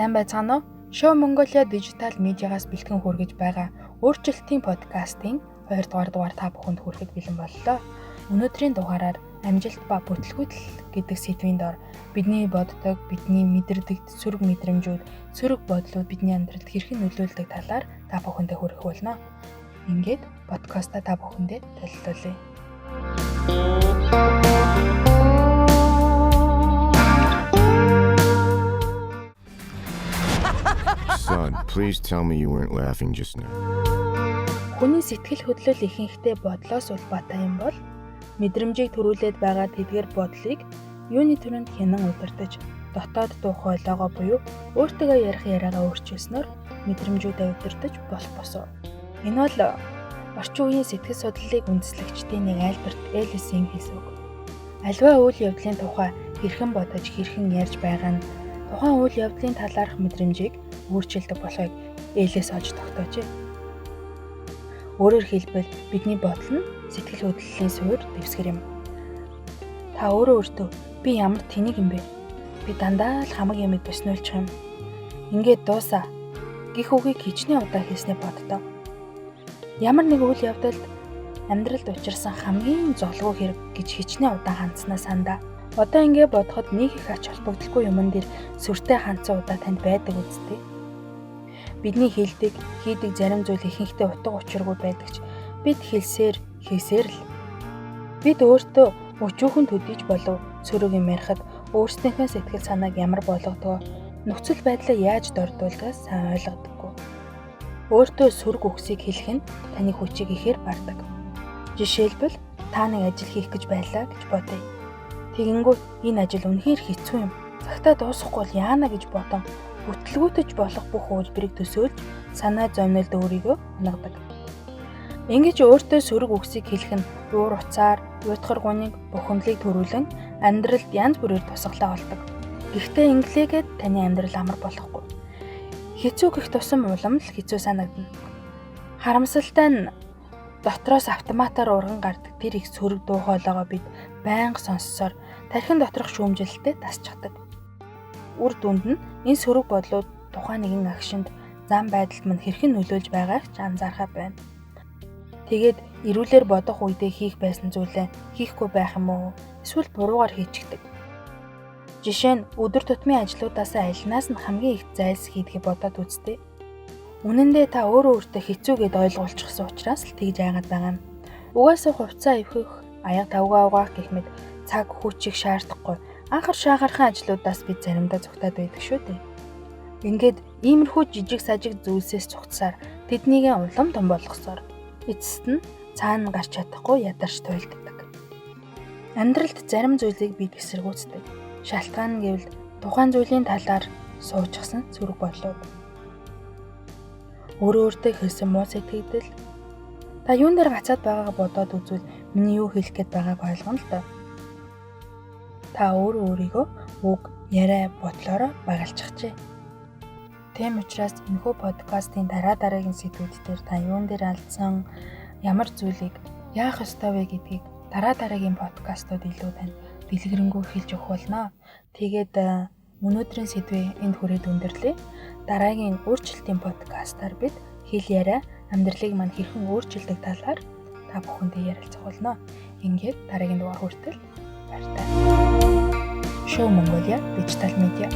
Сайн байцгаана уу? Show Mongolia Digital Media-гаас бэлтгэн хүргэж байгаа өөрчлөлтийн подкастын 2 дугаар дугаар та бүхэнд хүрэхэд бэлэн боллоо. Өнөөдрийн дугаараар амжилт ба бүтлгүүтэл гэдэг сэдвийн дор бидний боддог, бидний мэдэрдэг сөрөг мэдрэмжүүд, сөрөг бодлууд бидний амьдралд хэрхэн нөлөөлдөг талаар та бүхэндээ хүргэх болно. Ингээд подкаста та бүхэндээ төлөвлөлье. Son, please tell me you weren't laughing just now. Хүний сэтгэл хөдлөл ихэнхдээ бодлоос улбаатай юм бол мэдрэмжийг төрүүлээд байгаа тэдгээр бодлыг юуны төрөнд хянан удирдах, дотоод дуу хоолойгоо буюу өөртөө ярих яриагаа өөрчилснөөр мэдрэмжүүдээ удирдах босов. Энэ бол орчин үеийн сэтгэл судлалыг үндэслэгчдийн нэг Альберт Эллисийн хэлсэн үг. Аливаа үйл явдлын тухай хэрхэн бодож, хэрхэн ярьж байгаа нь тухайн үйл явдлын талаарх мэдрэмжийг өөрчилдөг болохыг Эллис олж тогтоожээ. Өөрөөр хэлбэл бидний бодол нь сэтгэл хөдлөлийн суурь дэвсгэр юм. Та өөртөө би ямар тэнэг юм бэ? Би дандаа л хамаг ямыг босниулчих юм. Ингээд дуусаа гэх үгийг хичнээн удаа хэлснээр боддоо. Ямар нэг үйл явдалд амьдралд учирсан хамгийн золгүй хэрэг гэж хичнээн удаа хандсанаа сандаа. Одоо ингэ бодоход нэг их ач холбогдолгүй юмн дээр сүртэй хандсан удаа танд байдаг үсттэй. Бидний хийдэг зарим зүйл ихэнхдээ утга учиргүй байдаг ч бид хэлсээр л бид өөртөө өчүүхэн төдийж болов сөрөг юм ярихад өөрсдийнхөө сэтгэл санааг ямар болгодгоо нөхцөл байдлаа яаж дордуулгаас сайн ойлгодоггүй. Өөртөө сөрөг үгсийг хэлэх нь таны хүчийг ихээр бардаг. Жишээлбэл та нэг ажил хийх гэж байлаа гэж бодъё. Тэгэнгүүт энэ ажил үнэхээр хэцүү юм. Цагтаа дуусахгүй бол яана гэж бодон бүтлгүүтэж болох бүх үйлбэрийг төсөөлж санаа зовнилд өөрийгөө унагадаг. Ингэж өөртөө сөрөг үгсийг хэлэх нь уур уцаар, уйтгар гуниг, бухимдлыг төрүүлэн амьдралд янз бүрээр тусгалаа болдог. Гэхдээ инглигээд таны амьдрал амар болохгүй. Хэцүү гэх тусам улам л хэцүү санагдана. Харамсалтай нь дотроос автоматар урган гардаг тэр их сөрөг дуу хоолойгоо бид байнга сонссоор тархин доторх шүүмжлэлтэд тасчихдаг. Үр дүнд нь энэ сөрөг бодлууд тухайн нэгэн агшинд зам байдалд мань хэрхэн нөлөөлж байгааг ч анзаархаа байна. Тэгээд эрүүлэр бодох үедээ хийх байсан зүйлээ хийхгүй байх юм уу? Эсвэл буруугаар хийчихдэг. Жишээ нь өдөр тутмын ажлуудаас альнаас нь хамгийн их зайлс хийдгийг бодоод үзтээ. Үнэн дээр та өөртөө хэцүү гэд ойлгуулчихсан учраас л тэгж айгаад байгаа нь. Угаасаа хувцас эвхэх, аяга тавгаа угаах гэх мэт цаг хүчийг шаардахгүй анхар шаагархан ажлуудаас бид заримдаа зүгтаад байдаг шүү дээ. Ингээд иймэрхүү жижиг сажиг зүйлсээс цугцсаар тэднийг улам том болгосоор эцэст нь цаана гарч чадахгүй ядарч туйлддаг. Амьдралд зарим зүйлийг бид эсэргүүцдэг. Шалтгаан нь гэвэл тухайн зүйлийн талаар суучихсан сөрөг бодлууд. Өөртөө хэлсэн муу сэтгэгдэл. Та юун дээр гацаад байгаагаа бодоод үзвэл миний юу хэлэх гээд байгааг ойлгоно л доо. Та өөрийгөө үг, яриа, бодлороо багалчихжээ. Тийм учраас энэхүү подкастын дараагийн сэдвүүд дээр та юун дээр алдсан, ямар зүйлийг яах ёстой вэ гэдгийг дараагийн подкастууд илүү тань дэлгэрэнгүй хэлж өгөх болно. Тэгээд өнөөдрийн сэдвээ энд хүрээд өндөрлөе. Дараагийн өөрчлөлтийн подкастаар бид хэл яриа, амьдралыг мань хэрхэн өөрчилдөг талаар та бүхэндээ ярилцах болно. Ингээд дараагийн дугаар хүртэл баярлалаа. Show Mongolia Digital Media.